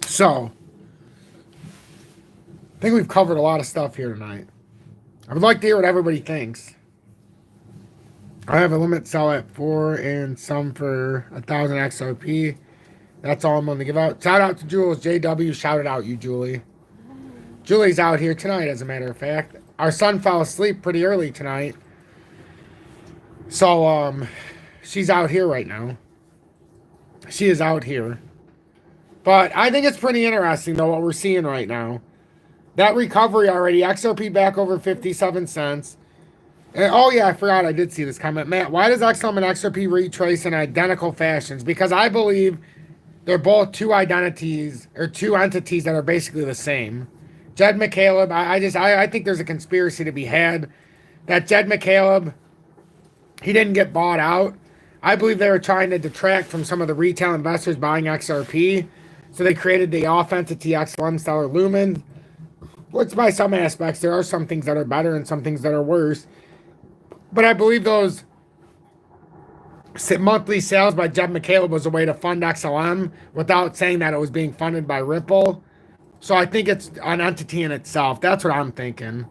So, I think we've covered a lot of stuff here tonight. I would like to hear what everybody thinks. I have a limit sell at 4 and some for 1,000 XRP. That's all I'm going to give out. Shout out to Jules. JW, shout it out, you, Julie. Julie's out here tonight, as a matter of fact. Our son fell asleep pretty early tonight. So, she's out here right now. She is out here. But I think it's pretty interesting, though, what we're seeing right now. That recovery already. XRP back over 57 cents. And, oh, yeah, I forgot. I did see this comment. Matt, why does XLM and XRP retrace in identical fashions? Because I believe they're both two identities, or two entities that are basically the same. Jed McCaleb, I think there's a conspiracy to be had that Jed McCaleb, he didn't get bought out. I believe they were trying to detract from some of the retail investors buying XRP. So they created the off entity XLM Stellar Lumen, which by some aspects, there are some things that are better and some things that are worse. But I believe those monthly sales by Jed McCaleb was a way to fund XLM without saying that it was being funded by Ripple. So I think it's an entity in itself. That's what I'm thinking.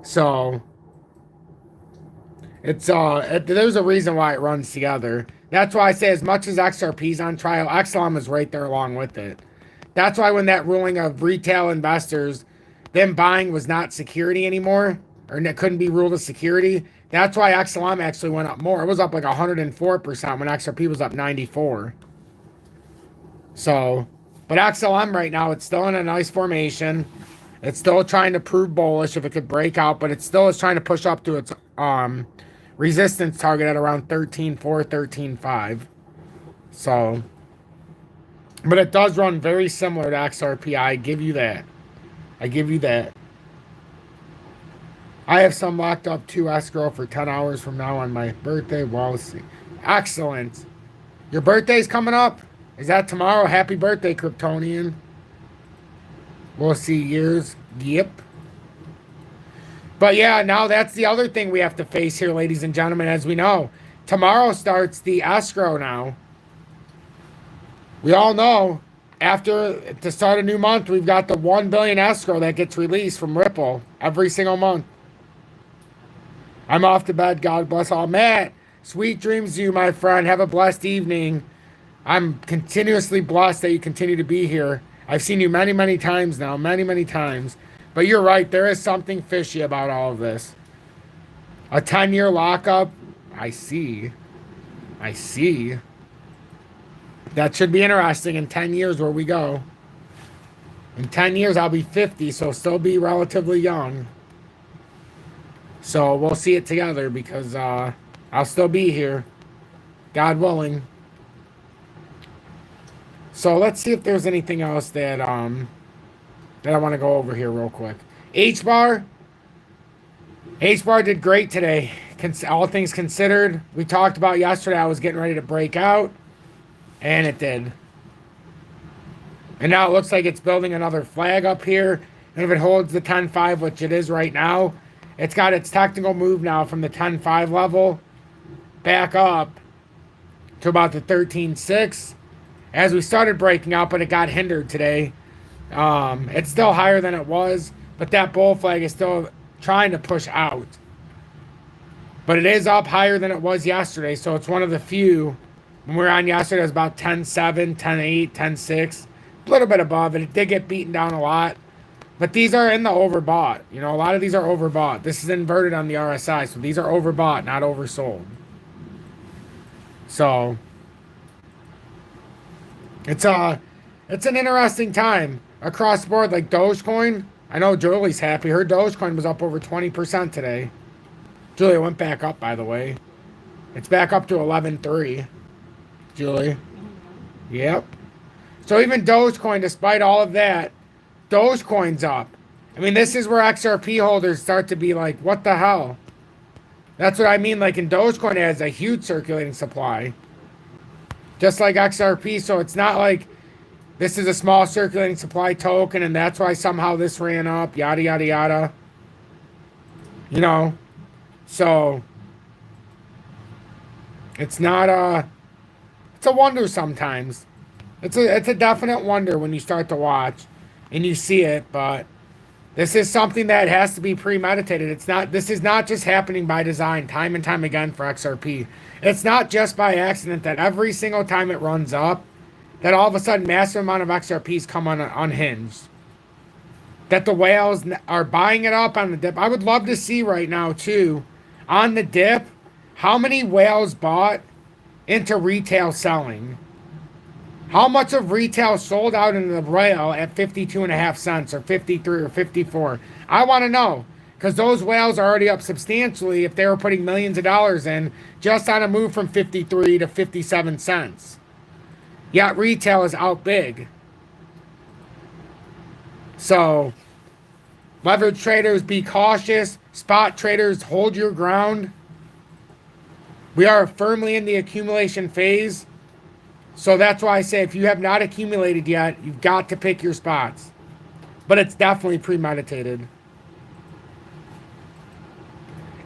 So it's there's a reason why it runs together. That's why I say as much as XRP's on trial, XLM is right there along with it. That's why when that ruling of retail investors, them buying was not security anymore, or it couldn't be ruled as security, that's why XLM actually went up more. It was up like 104% when XRP was up 94%. So, but XLM right now, it's still in a nice formation. It's still trying to prove bullish if it could break out, but it still is trying to push up to its resistance target at around 13.4, 13.5. So, but it does run very similar to XRP. I give you that. I give you that. I have some locked up to escrow for 10 hours from now on my birthday. Well, see. Excellent. Your birthday's coming up? Is that tomorrow? Happy birthday, Kryptonian. We'll see years. Yep. But yeah, now that's the other thing we have to face here, ladies and gentlemen, as we know. Tomorrow starts the escrow now. We all know, after, to start a new month, we've got the 1 billion escrow that gets released from Ripple every single month. I'm off to bed. God bless all. Matt, sweet dreams to you, my friend. Have a blessed evening. I'm continuously blessed that you continue to be here. I've seen you many, many times now. Many, many times. But you're right. There is something fishy about all of this. A 10-year lockup. I see. I see. That should be interesting in 10 years where we go. In 10 years, I'll be 50, so still be relatively young. So we'll see it together because I'll still be here. God willing. So let's see if there's anything else that I want to go over here real quick. H-bar did great today. All things considered, we talked about yesterday. I was getting ready to break out, and it did. And now it looks like it's building another flag up here. And if it holds the 10.5, which it is right now, it's got its technical move now from the 10.5 level back up to about the 13.6. As we started breaking out, but it got hindered today. It's still higher than it was, but that bull flag is still trying to push out. But it is up higher than it was yesterday, so it's one of the few. When we were on yesterday, it was about 10.7, 10.8, 10.6. A little bit above it. It did get beaten down a lot. But these are in the overbought. You know, a lot of these are overbought. This is inverted on the RSI, so these are overbought, not oversold. So it's an interesting time across the board. Like Dogecoin, I know Julie's happy. Her Dogecoin was up over 20% today. Julia went back up, by the way. It's back up to 11.3. Julie. Yep. So even Dogecoin, despite all of that, Dogecoin's up. I mean, this is where XRP holders start to be like, what the hell? That's what I mean. Like in Dogecoin, it has a huge circulating supply. Just like XRP. So it's not like this is a small circulating supply token and that's why somehow this ran up, yada, yada, yada. You know? So it's not it's a wonder sometimes. It's a definite wonder when you start to watch and you see it, but This is something that has to be premeditated. This is not just happening by design time and time again for XRP. It's not just by accident that every single time it runs up, that all of a sudden massive amount of XRPs come unhinged. That the whales are buying it up on the dip. I would love to see right now too, on the dip, how many whales bought into retail selling. How much of retail sold out in the whale at 52.5 cents or 53 or 54? I want to know, because those whales are already up substantially if they were putting millions of dollars in just on a move from 53 to 57 cents. Yet retail is out big. So, leverage traders, be cautious. Spot traders, hold your ground. We are firmly in the accumulation phase. So that's why I say if you have not accumulated yet, you've got to pick your spots. But it's definitely premeditated.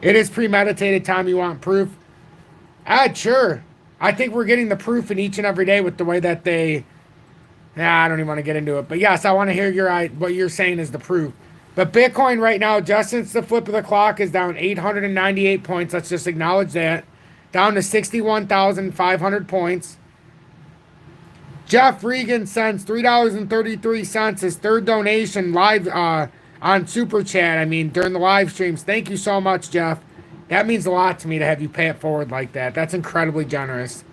It is premeditated. Tom, you want proof? Sure. I think we're getting the proof in each and every day with the way that they... I don't even want to get into it. But yes, I want to hear what you're saying is the proof. But Bitcoin right now, just since the flip of the clock, is down 898 points. Let's just acknowledge that. Down to 61,500 points. Jeff Regan sends $3.33, his third donation live on Super Chat. I mean, during the live streams. Thank you so much, Jeff. That means a lot to me to have you pay it forward like that. That's incredibly generous.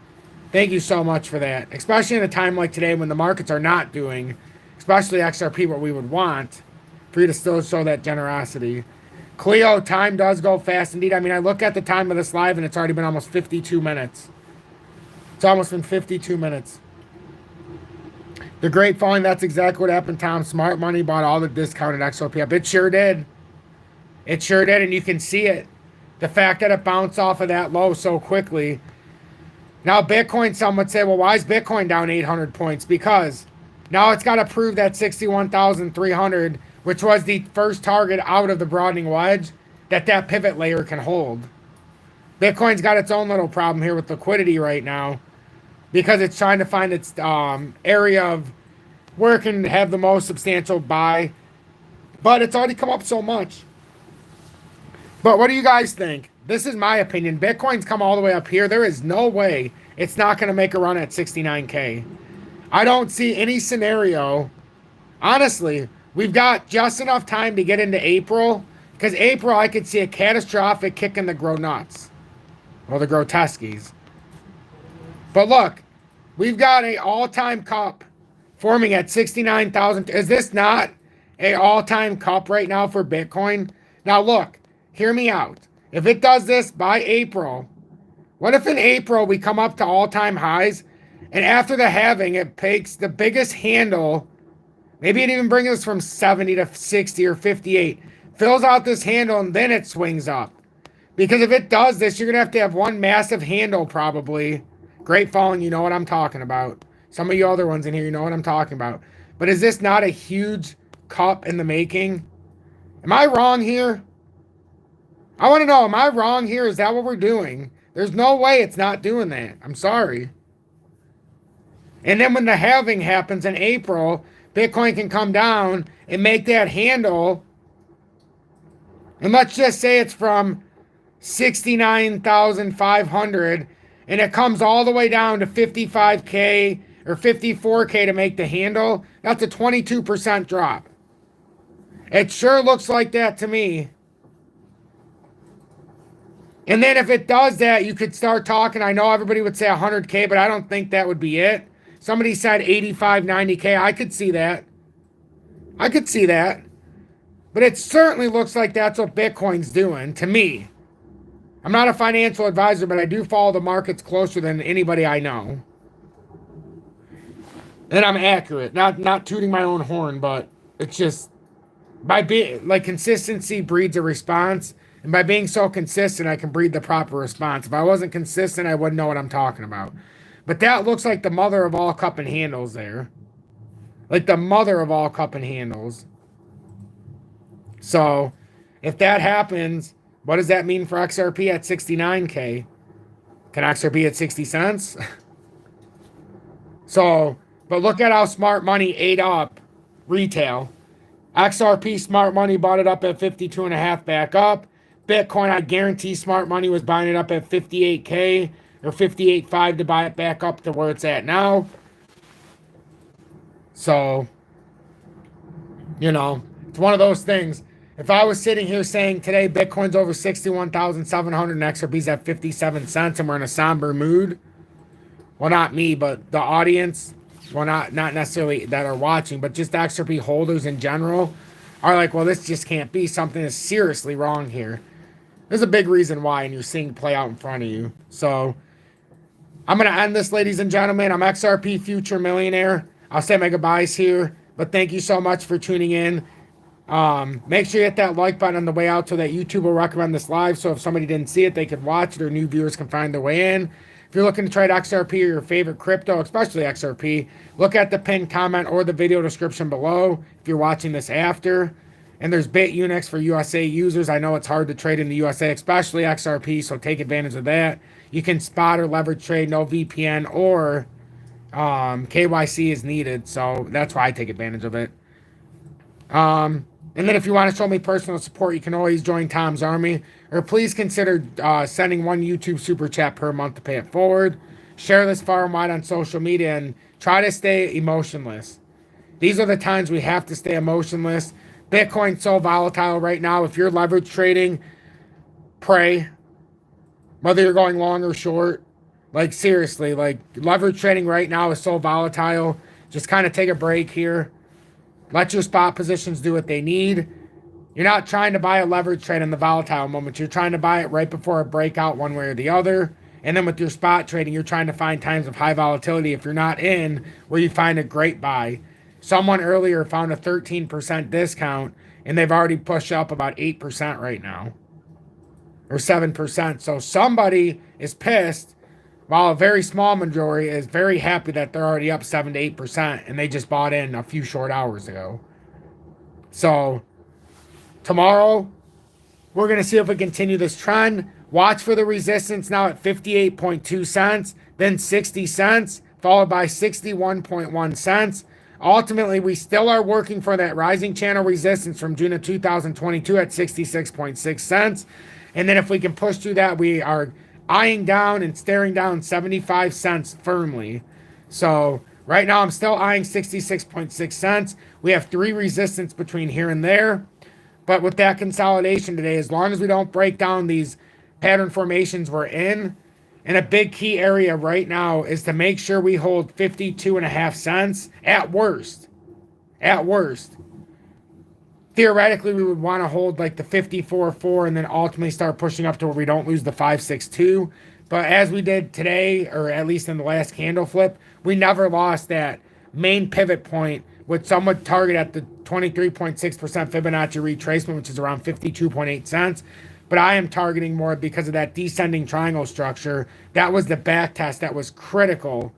Thank you so much for that. Especially in a time like today when the markets are not doing, especially XRP, what we would want, for you to still show that generosity. Cleo, time does go fast indeed. I mean, I look at the time of this live and it's already been almost 52 minutes. It's almost been 52 minutes. The great falling, that's exactly what happened, Tom. Smart money bought all the discounted XRP up. It sure did. It sure did, and you can see it. The fact that it bounced off of that low so quickly. Now, Bitcoin, some would say, well, why is Bitcoin down 800 points? Because now it's got to prove that 61,300, which was the first target out of the broadening wedge, that pivot layer can hold. Bitcoin's got its own little problem here with liquidity right now, because it's trying to find its area of where it can have the most substantial buy. But it's already come up so much. But what do you guys think? This is my opinion. Bitcoin's come all the way up here. There is no way it's not going to make a run at 69K. I don't see any scenario. Honestly, we've got just enough time to get into April. Because April, I could see a catastrophic kick in the grow nuts. Or the groteskies. But look, we've got an all-time cup forming at 69,000. Is this not an all-time cup right now for Bitcoin? Now look, hear me out. If it does this by April, what if in April we come up to all-time highs, and after the halving it takes the biggest handle, maybe it even brings us from 70 to 60 or 58, fills out this handle, and then it swings up. Because if it does this, you're going to have one massive handle probably. Great falling, you know what I'm talking about. Some of you other ones in here, you know what I'm talking about. But is this not a huge cup in the making? Am I wrong here? I want to know, am I wrong here? Is that what we're doing? There's no way it's not doing that. I'm sorry. And then when the halving happens in April, Bitcoin can come down and make that handle. And let's just say it's from 69,500 and it comes all the way down to 55K or 54K to make the handle. That's a 22% drop. It sure looks like that to me. And then if it does that, you could start talking. I know everybody would say 100K, but I don't think that would be it. Somebody said 85, 90K. I could see that. I could see that. But it certainly looks like that's what Bitcoin's doing to me. I'm not a financial advisor, but I do follow the markets closer than anybody I know. And I'm accurate. Not tooting my own horn, but it's just by being like consistency breeds a response. And by being so consistent, I can breed the proper response. If I wasn't consistent, I wouldn't know what I'm talking about. But that looks like the mother of all cup and handles there. Like the mother of all cup and handles. So, if that happens, what does that mean for XRP at 69K? Can XRP at 60 cents? So, but look at how smart money ate up retail. XRP Smart Money bought it up at 52.5 back up. Bitcoin, I guarantee Smart Money was buying it up at 58K or 58.5 to buy it back up to where it's at now. So, you know, it's one of those things. If I was sitting here saying today Bitcoin's over 61,700 and XRP's at 57 cents and we're in a somber mood, well, not me, but the audience, well, not necessarily that are watching, but just XRP holders in general are like, well, this just can't be. Something is seriously wrong here. There's a big reason why, and you're seeing it play out in front of you. So I'm going to end this, ladies and gentlemen. I'm XRP Future Millionaire. I'll say my goodbyes here, but thank you so much for tuning in. Make sure you hit that like button on the way out so that YouTube will recommend this live. So if somebody didn't see it, they could watch it or new viewers can find their way in. If you're looking to trade XRP or your favorite crypto, especially XRP, look at the pinned comment or the video description below if you're watching this after. And there's BITUNIX for USA users. I know it's hard to trade in the USA, especially XRP, so take advantage of that. You can spot or leverage trade, no VPN or KYC is needed, so that's why I take advantage of it. And then if you want to show me personal support, you can always join Tom's Army. Or please consider sending one YouTube super chat per month to pay it forward. Share this far and wide on social media and try to stay emotionless. These are the times we have to stay emotionless. Bitcoin's so volatile right now. If you're leverage trading, pray. Whether you're going long or short. Like seriously, like leverage trading right now is so volatile. Just kind of take a break here. Let your spot positions do what they need. You're not trying to buy a leverage trade in the volatile moment. You're trying to buy it right before a breakout one way or the other. And then with your spot trading, you're trying to find times of high volatility if you're not in where you find a great buy. Someone earlier found a 13% discount and they've already pushed up about 8% right now. Or 7%. So somebody is pissed while a very small majority is very happy that they're already up 7 to 8% and they just bought in a few short hours ago. So tomorrow, we're going to see if we continue this trend. Watch for the resistance now at 58.2 cents, then 60 cents, followed by 61.1 cents. Ultimately, we still are working for that rising channel resistance from June of 2022 at 66.6 cents. And then if we can push through that, we are eyeing down and staring down 75 cents firmly. So right now I'm still eyeing 66.6 cents. We have 3 resistance between here and there. But with that consolidation today, as long as we don't break down these pattern formations we're in, and a big key area right now is to make sure we hold 52.5 cents at worst. At worst. Theoretically, we would want to hold like the 54.4 and then ultimately start pushing up to where we don't lose the 562. But as we did today, or at least in the last candle flip, we never lost that main pivot point, which some would target at the 23.6% Fibonacci retracement, which is around 52.8 cents. But I am targeting more because of that descending triangle structure. That was the back test that was critical.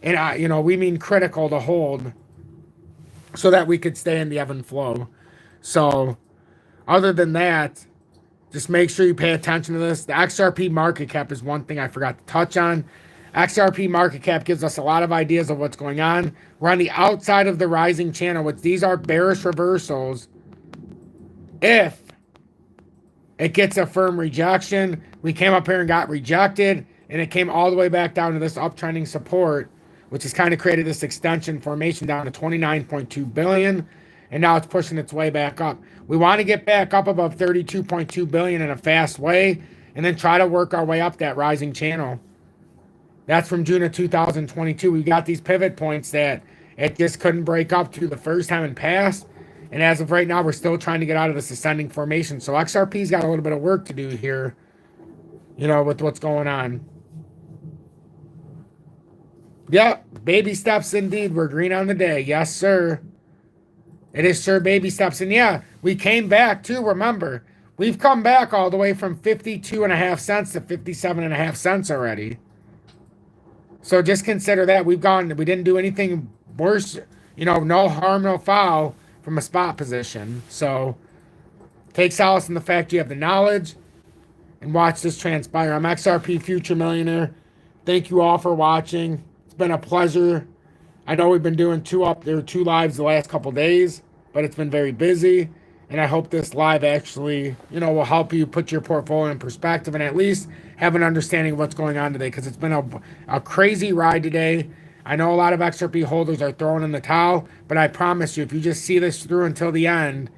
And, we mean critical to hold so that we could stay in the ebb and flow. So, other than that, just make sure you pay attention to this. The XRP market cap is one thing I forgot to touch on. XRP market cap gives us a lot of ideas of what's going on. We're on the outside of the rising channel, which these are bearish reversals. If it gets a firm rejection, we came up here and got rejected, and it came all the way back down to this uptrending support, which has kind of created this extension formation down to 29.2 billion. And now it's pushing its way back up. We want to get back up above 32.2 billion in a fast way and then try to work our way up that rising channel. That's from June of 2022. We got these pivot points that it just couldn't break up to the first time in past. And as of right now, we're still trying to get out of this ascending formation. So XRP's got a little bit of work to do here, with what's going on. Yep, baby steps indeed. We're green on the day. Yes, sir. It is sure baby steps. And yeah, we came back too. Remember, we've come back all the way from 52.5 cents to 57.5 cents already. So just consider that we didn't do anything worse, no harm, no foul from a spot position. So take solace in the fact you have the knowledge and watch this transpire. I'm XRP Future Millionaire. Thank you all for watching. It's been a pleasure. I know we've been doing two lives the last couple days. but it's been very busy. And I hope this live actually, will help you put your portfolio in perspective and at least have an understanding of what's going on today, because it's been a crazy ride today. I know a lot of XRP holders are throwing in the towel, but I promise you, if you just see this through until the end,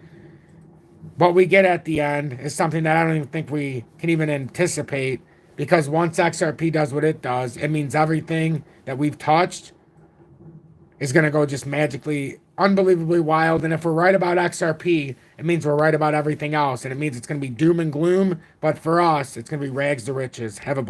what we get at the end is something that I don't even think we can even anticipate, because once XRP does what it does, it means everything that we've touched is going to go just magically, unbelievably wild. And if we're right about XRP, it means we're right about everything else. And it means it's going to be doom and gloom. But for us, it's going to be rags to riches. Have a